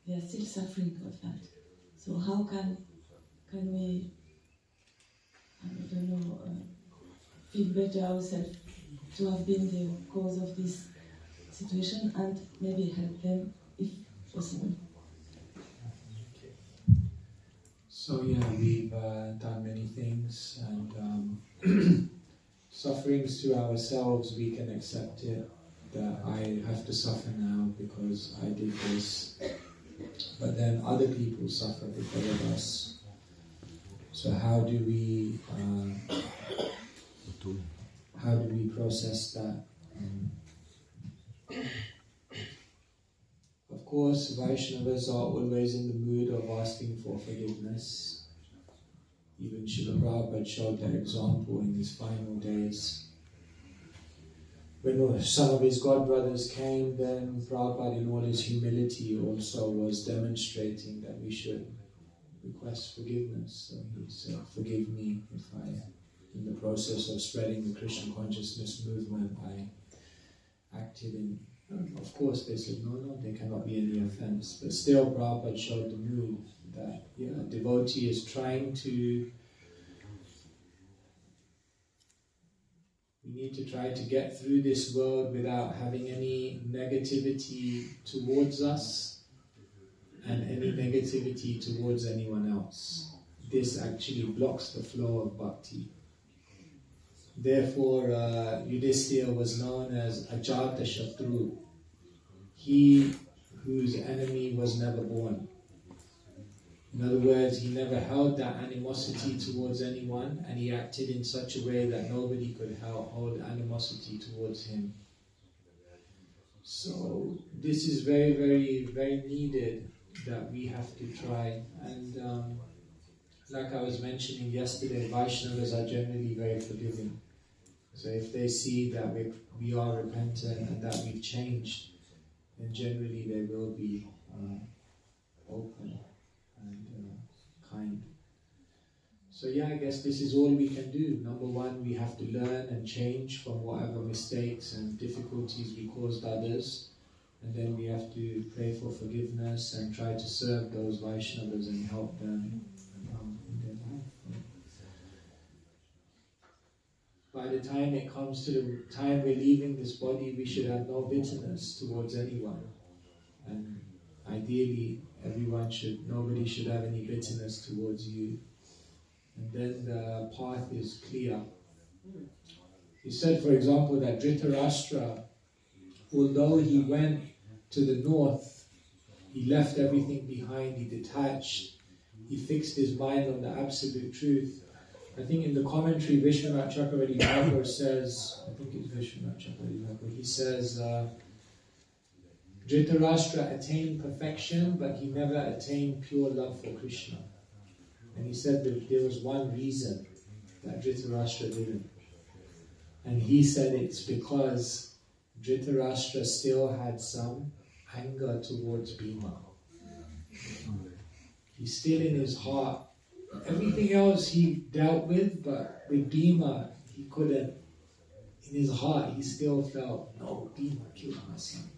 they are still suffering of that. So how can we, feel better ourselves to have been the cause of this situation and maybe help them if possible? So we've done many things, and sufferings to ourselves, we can accept it, that I have to suffer now because I did this. But then other people suffer because of us. So how do we process that? Of course, Vaishnavas are always in the mood of asking for forgiveness. Even Srila Prabhupada showed that example in his final days. When some of his godbrothers came, then Prabhupada in all his humility also was demonstrating that we should request forgiveness. So he said, forgive me if I, in the process of spreading the Krishna consciousness movement, I acted in... Of course they said, no, there cannot be any offense. But still Prabhupada showed the mood that a devotee is trying to... We need to try to get through this world without having any negativity towards us and any negativity towards anyone else. This actually blocks the flow of bhakti. Therefore, Yudhishthira was known as Ajata Shatru, he whose enemy was never born. In other words, he never held that animosity towards anyone, and he acted in such a way that nobody could hold animosity towards him. So this is very, very, very needed, that we have to try. And like I was mentioning yesterday, Vaishnavas are generally very forgiving. So if they see that we are repentant and that we've changed, then generally they will be open and kind. So yeah, I guess this is all we can do. Number one, we have to learn and change from whatever mistakes and difficulties we caused others. And then we have to pray for forgiveness and try to serve those Vaishnavas and help them in their life. By the time it comes to the time we're leaving this body, we should have no bitterness towards anyone. And ideally, nobody should have any bitterness towards you. And then the path is clear. He said, for example, that Dhritarashtra, although he went to the north, he left everything behind, he detached, he fixed his mind on the absolute truth. I think in the commentary, Vishwanath Chakravarti Thakur says, I think it's Vishwanath Chakravarti Thakur, he says, Dhritarashtra attained perfection, but he never attained pure love for Krishna. And he said that there was one reason that Dhritarashtra didn't. And he said it's because Dhritarashtra still had some anger towards Bhima. He's still in his heart. Everything else he dealt with, but with Bhima, he couldn't. In his heart, he still felt, no, Bhima killed my son.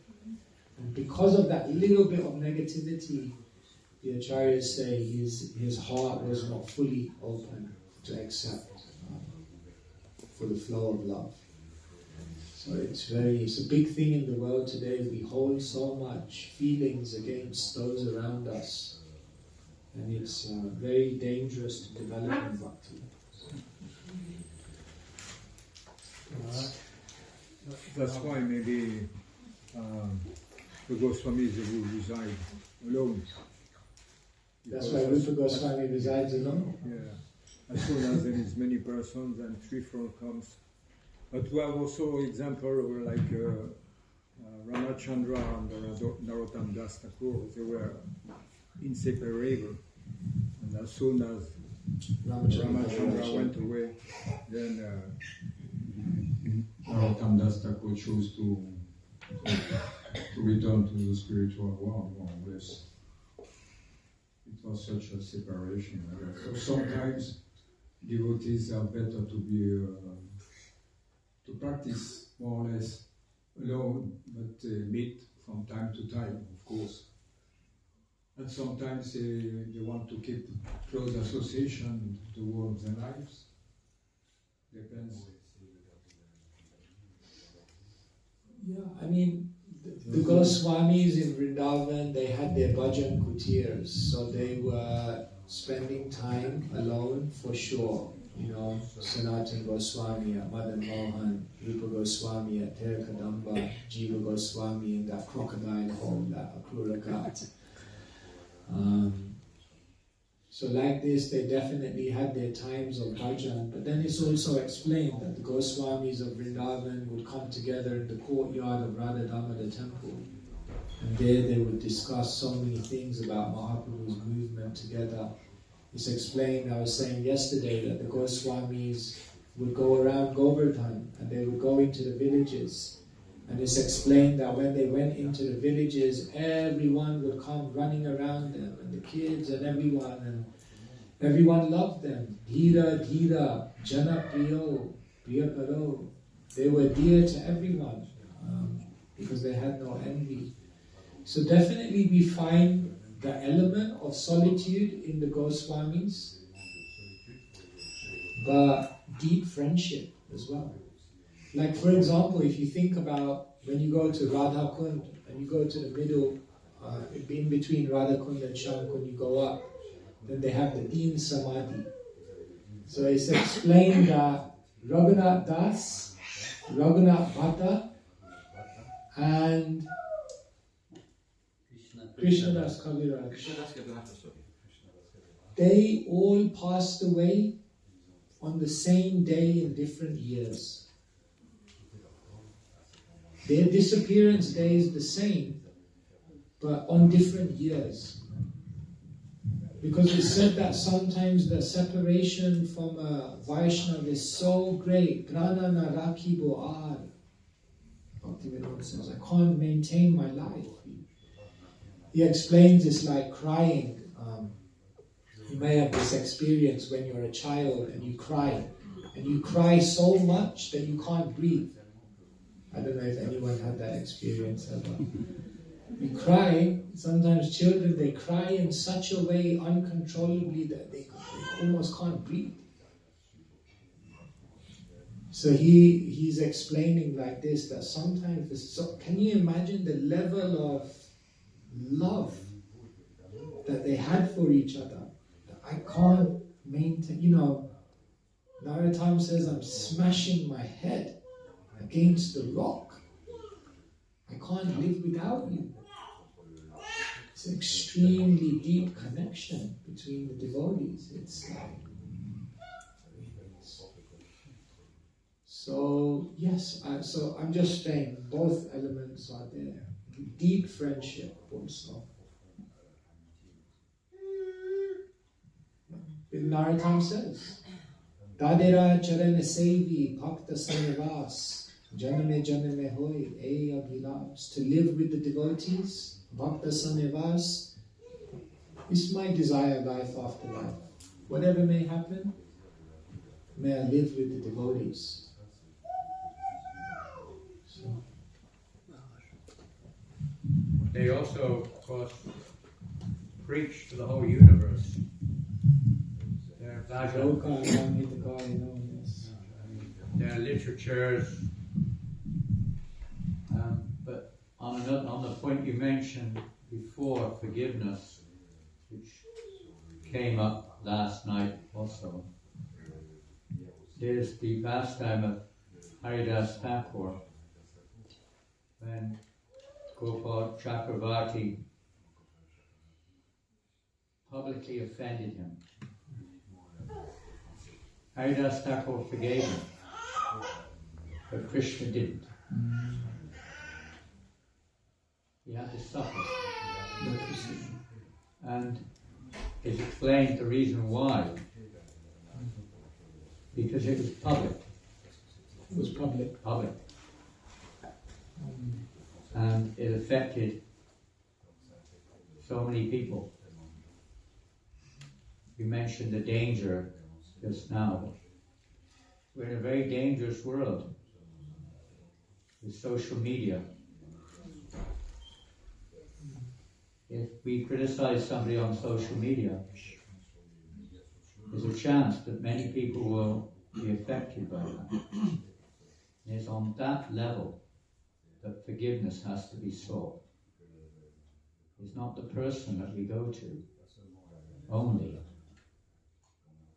And because of that little bit of negativity, the Acharyas say his heart was not fully open to accept for the flow of love. So it's a big thing in the world today. We hold so much feelings against those around us, and it's very dangerous to develop in bhakti. That's why maybe the Goswamis will reside alone. That's why Rupa Goswami resides alone. Yeah. As soon as there is many persons and threefold comes. But we have also example where like Ramachandra and Narottam Das Thakur, they were inseparable. And as soon as Ramachandra went away, then Narottam Das Thakur chose to return to the spiritual world, more or less. It was such a separation. So sometimes devotees are better to be to practice more or less alone, but meet from time to time, of course. And sometimes they want to keep close association towards their lives. Depends. Yeah, I mean, the Goswamis in Vrindavan, they had their bhajan kutirs, so they were spending time alone for sure. You know, Sanatan Goswami, Madan Mohan, Rupa Goswami, Ter Kadamba, Jiva Goswami in that crocodile hole, that Akrura Ghat. So like this, they definitely had their times of bhajan, but then it's also explained that the Goswamis of Vrindavan would come together in the courtyard of Radha Damodar temple, and there they would discuss so many things about Mahaprabhu's movement together. It's explained, I was saying yesterday, that the Goswamis would go around Govardhan and they would go into the villages. And it's explained that when they went into the villages, everyone would come running around them, and the kids and everyone loved them. Dhira, Dhira, Jana Priyo, Priyakaro. They were dear to everyone because they had no envy. So definitely we find the element of solitude in the Goswamis, but deep friendship as well. Like for example, if you think about when you go to Radha Kund and you go to the middle, in between Radha Kund and Shyam Kund, you go up, then they have the Deen Samadhi. So it's explained that Raghunath Das, Raghunath Bhatta, and Krishnadas Kaviraj, they all passed away on the same day in different years. Their disappearance day is the same, but on different years. Because it's said that sometimes the separation from a Vaishnava is so great. Prana naraki boar. Bhaktivinoda says, I can't maintain my life. He explains it's like crying. You may have this experience when you're a child and you cry. And you cry so much that you can't breathe. I don't know if anyone had that experience ever. You cry, sometimes children, they cry in such a way uncontrollably that they almost can't breathe. So he's explaining like this, that sometimes, can you imagine the level of love that they had for each other? That I can't maintain, Narottam says, I'm smashing my head against the rock. I can't live without you. It's an extremely deep connection between the devotees. It's like, so yes, so I'm just saying both elements are there. Deep friendship also. Narottam says, Dadera charana sevi bhakta sanivas janame janame hoy e abhilas. To live with the devotees, bhakta sanivas, is my desire life after life. Whatever may happen, may I live with the devotees. So. They also, of course, preach to the whole universe. Their literatures, but on the point you mentioned before, forgiveness, which came up last night also, there's the pastime of Haridas Thakur, when Gopal Chakravarti publicly offended him. Haridas Thakur forgave him, but Krishna didn't. He had to suffer. And it explained the reason why. Because it was public. It was public. Public. And it affected so many people. You mentioned the danger just now. We're in a very dangerous world with social media. If we criticize somebody on social media, there's a chance that many people will be affected by that. It's on that level that forgiveness has to be sought. It's not the person that we go to only,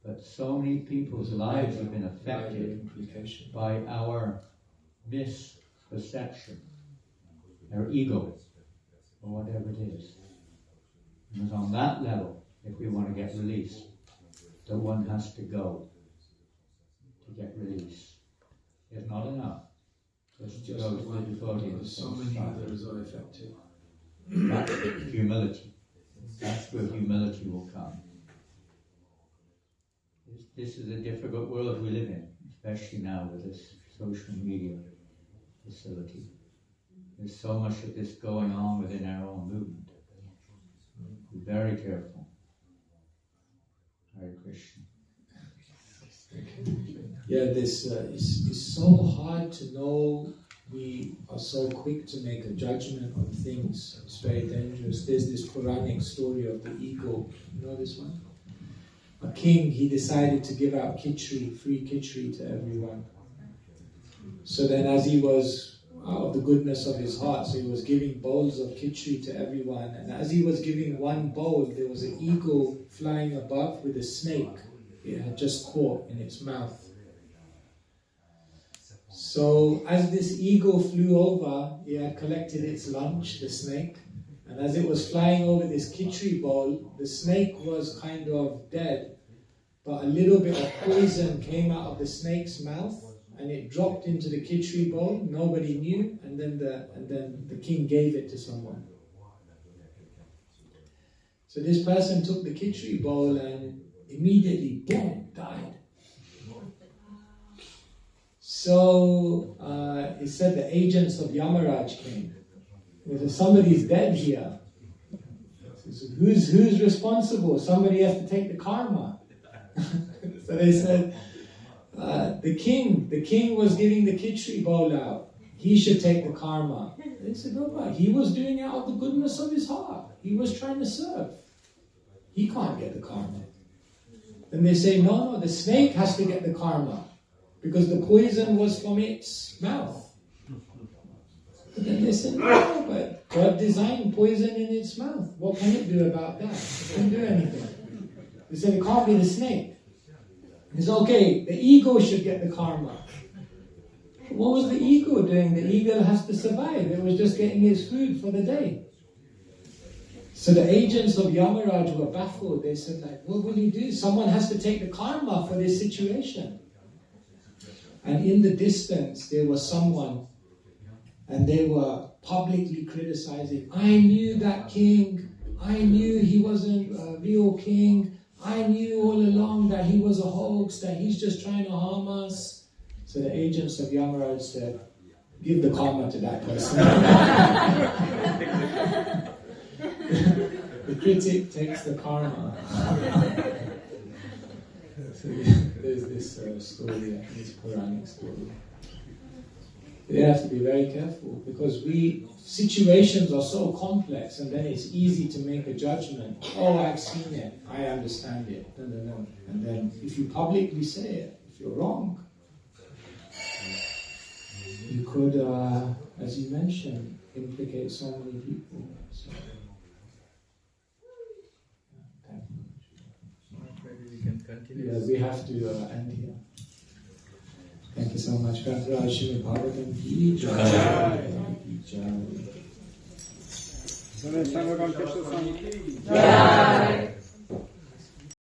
but so many people's lives have been affected by our misperception, our ego, or whatever it is. And it's on that level, if we want to get release, that one has to go to get release. It's not enough just to go to the devotee. So many others are affected. That's humility. That's where humility will come. This is a difficult world we live in, especially now with this social media facility. There's so much of this going on within our own movement. Be very careful. Hare Krishna. Yeah, this is so hard to know. We are so quick to make a judgment on things. It's very dangerous. There's this Puranic story of the eagle. You know this one? A king, he decided to give out khichdi, free khichdi to everyone. So then as he was out of the goodness of his heart, so he was giving bowls of khichdi to everyone. And as he was giving one bowl, there was an eagle flying above with a snake. It had just caught in its mouth. So as this eagle flew over, it had collected its lunch, the snake. And as it was flying over this khichdi bowl, the snake was kind of dead, but a little bit of poison came out of the snake's mouth, and it dropped into the khichdi bowl. Nobody knew, and then the king gave it to someone. So this person took the khichdi bowl and immediately, boom, died. So he said the agents of Yamaraj came. He said, somebody's dead here. He said, who's responsible? Somebody has to take the karma. So they said, the king was giving the khichdi bowl out. He should take the karma. They said, oh, he was doing it out of the goodness of his heart. He was trying to serve. He can't get the karma. Then they say, no, the snake has to get the karma because the poison was from its mouth. But then they said, no, but God designed poison in its mouth. What can it do about that? It can't do anything. They said, it can't be the snake. He said, okay, the ego should get the karma. What was the ego doing? The ego has to survive. It was just getting its food for the day. So the agents of Yamaraj were baffled. They said, like, what will he do? Someone has to take the karma for this situation. And in the distance, there was someone, and they were publicly criticizing, I knew that king. I knew he wasn't a real king. I knew all along that he was a hoax, that he's just trying to harm us. So the agents of Yamaraj said, give the karma to that person. The critic takes the karma. So there's this story, this Puranic story. They have to be very careful because situations are so complex and then it's easy to make a judgment. Oh, I've seen it. I understand it. No. And then if you publicly say it, if you're wrong, you could, as you mentioned, implicate so many people. So, maybe we can continue. yeah, we have to end here. Thank you so much. Congratulations, Bhagavan ki jai. Jai.